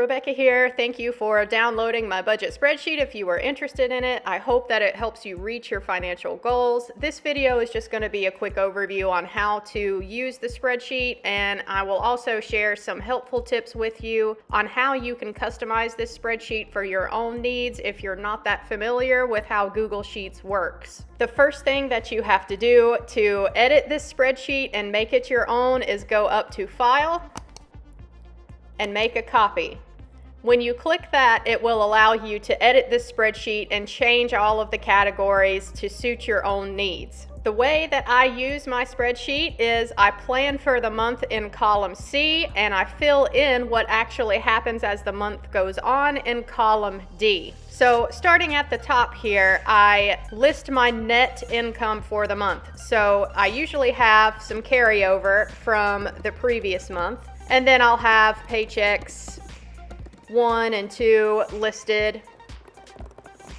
Rebecca here. Thank you for downloading my budget spreadsheet if you were interested in it. I hope that it helps you reach your financial goals. This video is just going to be a quick overview on how to use the spreadsheet, and I will also share some helpful tips with you on how you can customize this spreadsheet for your own needs if you're not that familiar with how Google Sheets works. The first thing that you have to do to edit this spreadsheet and make it your own is go up to File and Make a Copy. When you click that, it will allow you to edit this spreadsheet and change all of the categories to suit your own needs. The way that I use my spreadsheet is I plan for the month in column C and I fill in what actually happens as the month goes on in column D. So starting at the top here, I list my net income for the month. So I usually have some carryover from the previous month, and then I'll have paychecks 1 and 2 listed.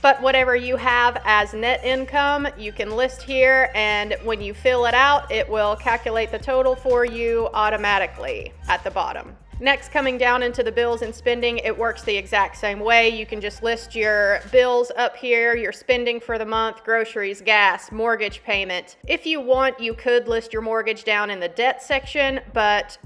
But whatever you have as net income, you can list here, and when you fill it out, it will calculate the total for you automatically at the bottom. Next, coming down into the bills and spending, it works the exact same way. You can just list your bills up here, your spending for the month, groceries, gas, mortgage payment. If you want, you could list your mortgage down in the debt section, but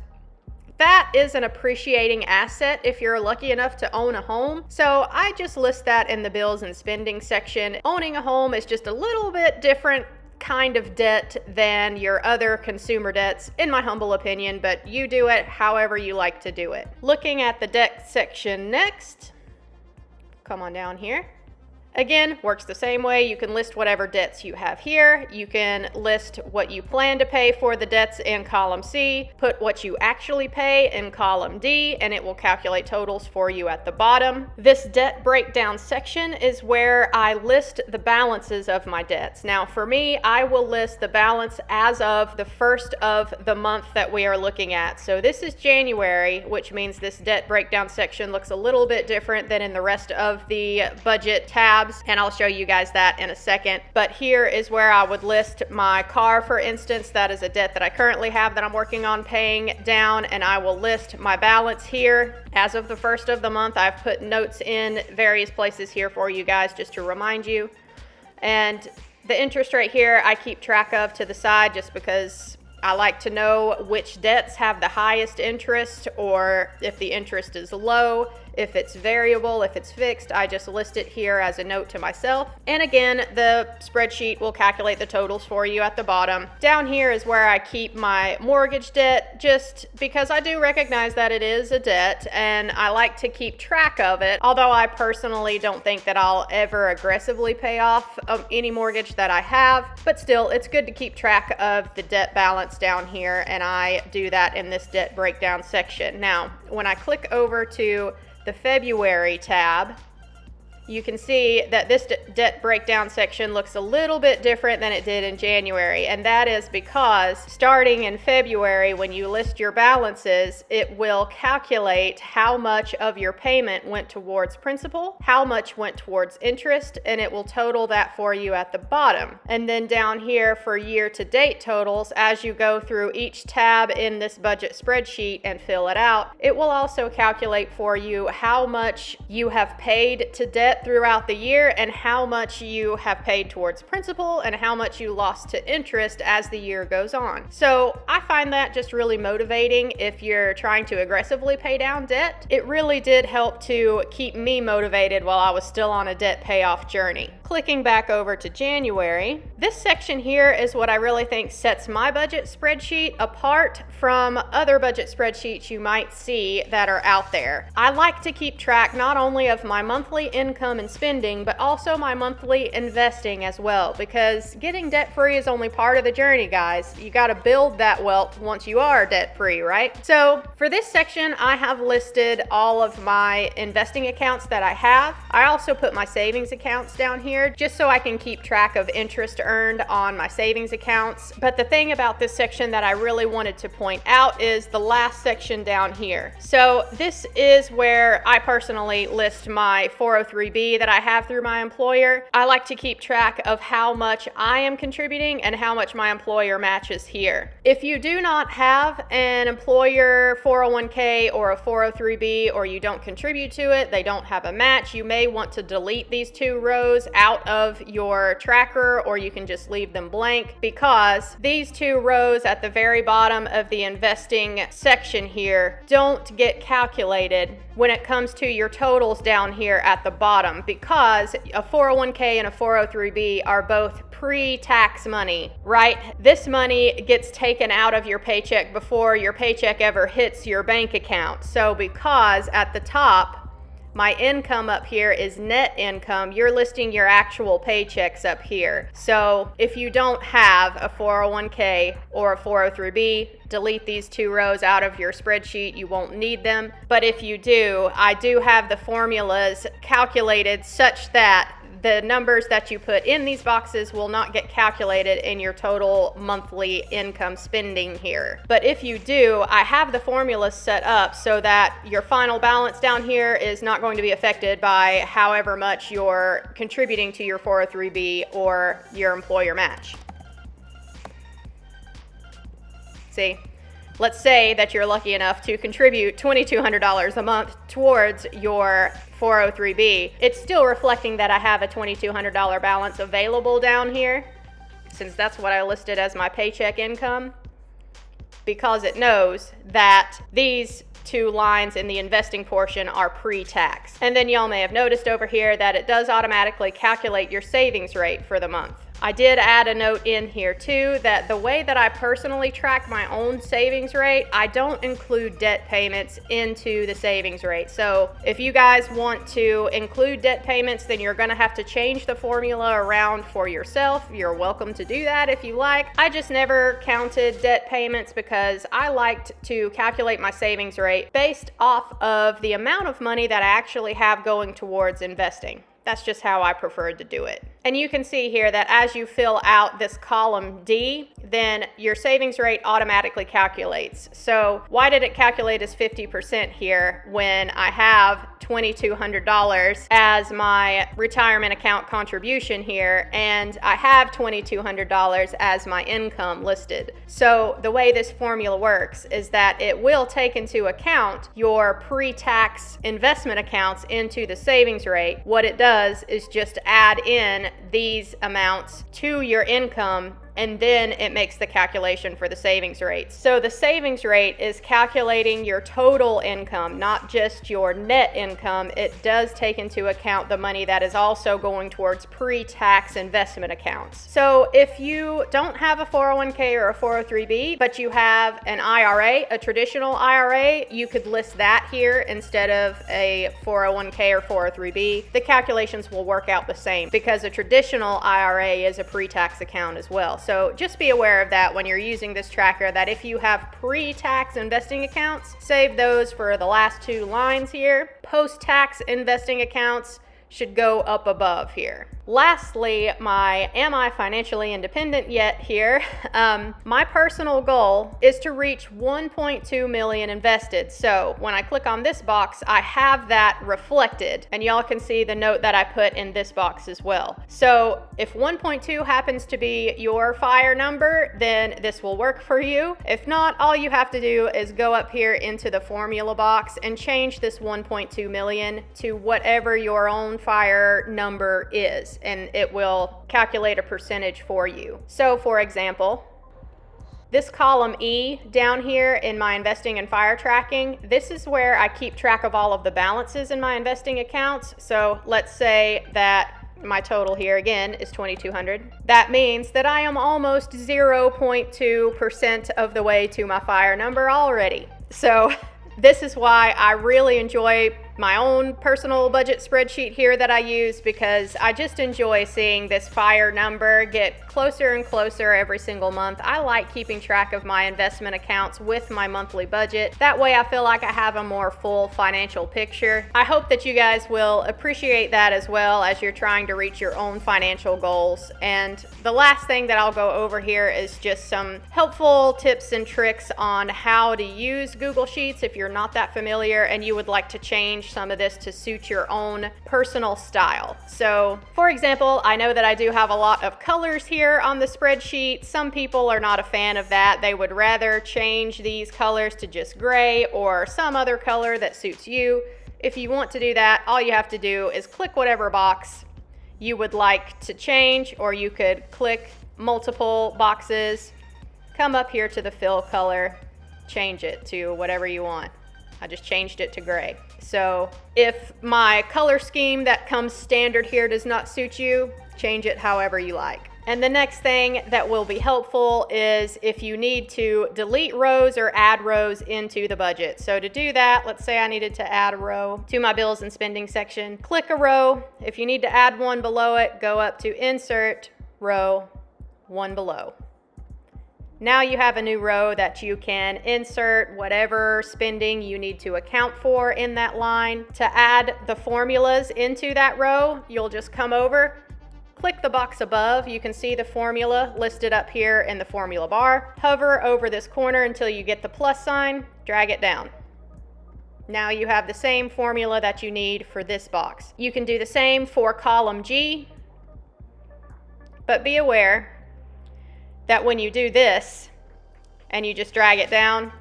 that is an appreciating asset if you're lucky enough to own a home. So I just list that in the bills and spending section. Owning a home is just a little bit different kind of debt than your other consumer debts, in my humble opinion, but you do it however you like to do it. Looking at the debt section next, come on down here. Again, works the same way. You can list whatever debts you have here. You can list what you plan to pay for the debts in column C, put what you actually pay in column D, and it will calculate totals for you at the bottom. This debt breakdown section is where I list the balances of my debts. Now for me, I will list the balance as of the first of the month that we are looking at. So this is January, which means this debt breakdown section looks a little bit different than in the rest of the budget tab. And I'll show you guys that in a second. But here is where I would list my car, for instance. That is a debt that I currently have that I'm working on paying down, and I will list my balance here. As of the first of the month, I've put notes in various places here for you guys just to remind you. And the interest rate here I keep track of to the side just because I like to know which debts have the highest interest, or if the interest is low. If it's variable, if it's fixed, I just list it here as a note to myself. And again, the spreadsheet will calculate the totals for you at the bottom. Down here is where I keep my mortgage debt, just because I do recognize that it is a debt and I like to keep track of it. Although I personally don't think that I'll ever aggressively pay off any mortgage that I have, but still it's good to keep track of the debt balance down here, and I do that in this debt breakdown section. Now, when I click over to the February tab, you can see that this debt breakdown section looks a little bit different than it did in January, and that is because starting in February, when you list your balances, it will calculate how much of your payment went towards principal, how much went towards interest, and it will total that for you at the bottom. And then down here for year-to-date totals, as you go through each tab in this budget spreadsheet and fill it out, it will also calculate for you how much you have paid to debt throughout the year and how much you have paid towards principal and how much you lost to interest as the year goes on. So I find that just really motivating if you're trying to aggressively pay down debt. It really did help to keep me motivated while I was still on a debt payoff journey. Clicking back over to January, this section here is what I really think sets my budget spreadsheet apart from other budget spreadsheets you might see that are out there. I like to keep track not only of my monthly income and spending, but also my monthly investing as well, because getting debt free is only part of the journey, guys. You got to build that wealth once you are debt free, right? So for this section, I have listed all of my investing accounts that I have. I also put my savings accounts down here. here just so I can keep track of interest earned on my savings accounts. But the thing about this section that I really wanted to point out is the last section down here. So this is where I personally list my 403B that I have through my employer. I like to keep track of how much I am contributing and how much my employer matches here. If you do not have an employer 401k or a 403B, or you don't contribute to it, they don't have a match, you may want to delete these two rows out of your tracker, or you can just leave them blank, because these two rows at the very bottom of the investing section here don't get calculated when it comes to your totals down here at the bottom, because a 401k and a 403b are both pre-tax money, right? This money gets taken out of your paycheck before your paycheck ever hits your bank account. So because at the top, my income up here is net income, you're listing your actual paychecks up here. So if you don't have a 401k or a 403b, delete these two rows out of your spreadsheet. You won't need them. But if you do, I do have the formulas calculated such that the numbers that you put in these boxes will not get calculated in your total monthly income spending here. But if you do, I have the formulas set up so that your final balance down here is not going to be affected by however much you're contributing to your 403b or your employer match. See? Let's say that you're lucky enough to contribute $2,200 a month towards your 403b. It's still reflecting that I have a $2,200 balance available down here, since that's what I listed as my paycheck income, because it knows that these two lines in the investing portion are pre-tax. And then y'all may have noticed over here that it does automatically calculate your savings rate for the month. I did add a note in here too that the way that I personally track my own savings rate, I don't include debt payments into the savings rate. So if you guys want to include debt payments, then you're gonna have to change the formula around for yourself. You're welcome to do that if you like. I just never counted debt payments because I liked to calculate my savings rate based off of the amount of money that I actually have going towards investing. That's just how I preferred to do it. And you can see here that as you fill out this column D, then your savings rate automatically calculates. So why did it calculate as 50% here when I have $2,200 as my retirement account contribution here, and I have $2,200 as my income listed? So the way this formula works is that it will take into account your pre-tax investment accounts into the savings rate. What it does is just add in these amounts to your income, and then it makes the calculation for the savings rate. So the savings rate is calculating your total income, not just your net income. It does take into account the money that is also going towards pre-tax investment accounts. So if you don't have a 401k or a 403b, but you have an IRA, a traditional IRA, you could list that here instead of a 401k or 403b. The calculations will work out the same because a traditional IRA is a pre-tax account as well. So just be aware of that when you're using this tracker, that if you have pre-tax investing accounts, save those for the last two lines here. Post-tax investing accounts should go up above here. Lastly, my am I financially independent yet here? My personal goal is to reach 1.2 million invested. So when I click on this box, I have that reflected, and y'all can see the note that I put in this box as well. So if 1.2 happens to be your FIRE number, then this will work for you. If not, all you have to do is go up here into the formula box and change this 1.2 million to whatever your own FIRE number is, and it will calculate a percentage for you. So for example, this column E down here in my investing and FIRE tracking, this is where I keep track of all of the balances in my investing accounts. So let's say that my total here again is 2,200. That means that I am almost 0.2% of the way to my FIRE number already. So this is why I really enjoy my own personal budget spreadsheet here that I use because I just enjoy seeing this FIRE number get closer and closer every single month. I like keeping track of my investment accounts with my monthly budget. That way I feel like I have a more full financial picture. I hope that you guys will appreciate that as well as you're trying to reach your own financial goals. And the last thing that I'll go over here is just some helpful tips and tricks on how to use Google Sheets if you're not that familiar and you would like to change some of this to suit your own personal style. So for example, I know that I do have a lot of colors here on the spreadsheet. Some people are not a fan of that. They would rather change these colors to just gray or some other color that suits you. If you want to do that, all you have to do is click whatever box you would like to change, or you could click multiple boxes, come up here to the fill color, change it to whatever you want. I just changed it to gray. So if my color scheme that comes standard here does not suit you, change it however you like. And the next thing that will be helpful is if you need to delete rows or add rows into the budget. So to do that, let's say I needed to add a row to my bills and spending section. Click a row. If you need to add one below it, go up to Insert, Row, One Below. Now you have a new row that you can insert whatever spending you need to account for in that line. To add the formulas into that row, you'll just come over, click the box above. You can see the formula listed up here in the formula bar. Hover over this corner until you get the plus sign, drag it down. Now you have the same formula that you need for this box. You can do the same for column G, but be aware that when you do this and you just drag it down,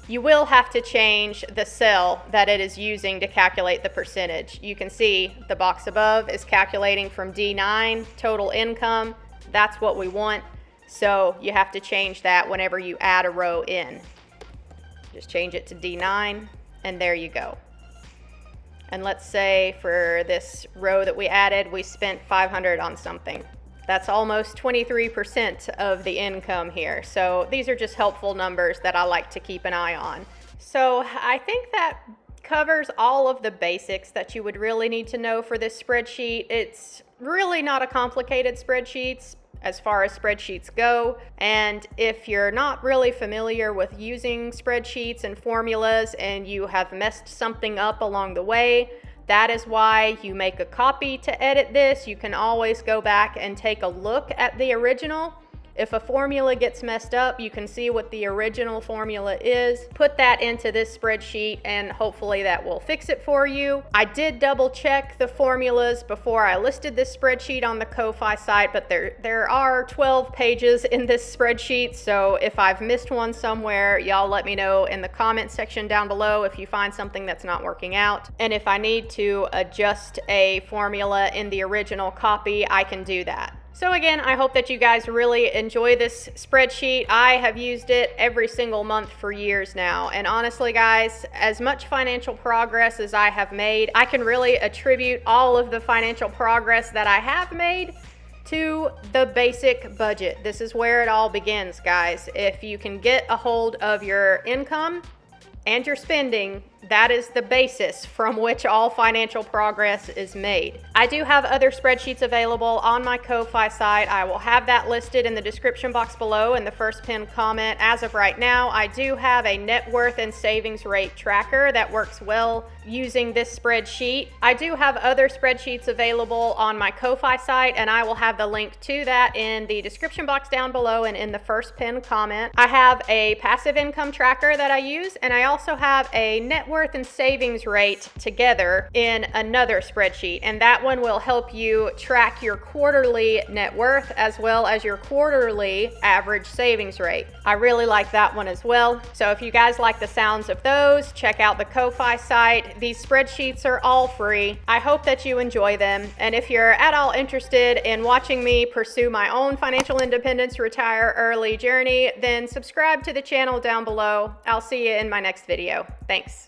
you will have to change the cell that it is using to calculate the percentage. You can see the box above is calculating from D9, total income. That's what we want. So you have to change that whenever you add a row in. Just change it to D9 and there you go. And let's say for this row that we added, we spent 500 on something. That's almost 23% of the income here. So these are just helpful numbers that I like to keep an eye on. So I think that covers all of the basics that you would really need to know for this spreadsheet. It's really not a complicated spreadsheet as far as spreadsheets go. And if you're not really familiar with using spreadsheets and formulas and you have messed something up along the way, that is why you make a copy to edit this. You can always go back and take a look at the original. If a formula gets messed up, you can see what the original formula is. Put that into this spreadsheet and hopefully that will fix it for you. I did double check the formulas before I listed this spreadsheet on the Ko-Fi site, but there are 12 pages in this spreadsheet. So if I've missed one somewhere, y'all let me know in the comment section down below if you find something that's not working out. And if I need to adjust a formula in the original copy, I can do that. So again, I hope that you guys really enjoy this spreadsheet. I have used it every single month for years now. And honestly, guys, as much financial progress as I have made, I can really attribute all of the financial progress that I have made to the basic budget. This is where it all begins, guys. If you can get a hold of your income and your spending, that is the basis from which all financial progress is made. I do have other spreadsheets available on my Ko-Fi site. I will have that listed in the description box below in the first pinned comment. As of right now, I do have a net worth and savings rate tracker that works well using this spreadsheet. I do have other spreadsheets available on my Ko-Fi site, and I will have the link to that in the description box down below and in the first pinned comment. I have a passive income tracker that I use, and I also have a net worth and savings rate together in another spreadsheet, and that one will help you track your quarterly net worth as well as your quarterly average savings rate. I really like that one as well. So if you guys like the sounds of those, check out the Ko-Fi site. These spreadsheets are all free. I hope that you enjoy them, and if you're at all interested in watching me pursue my own financial independence retire early journey, then subscribe to the channel down below. I'll see you in my next video. Thanks.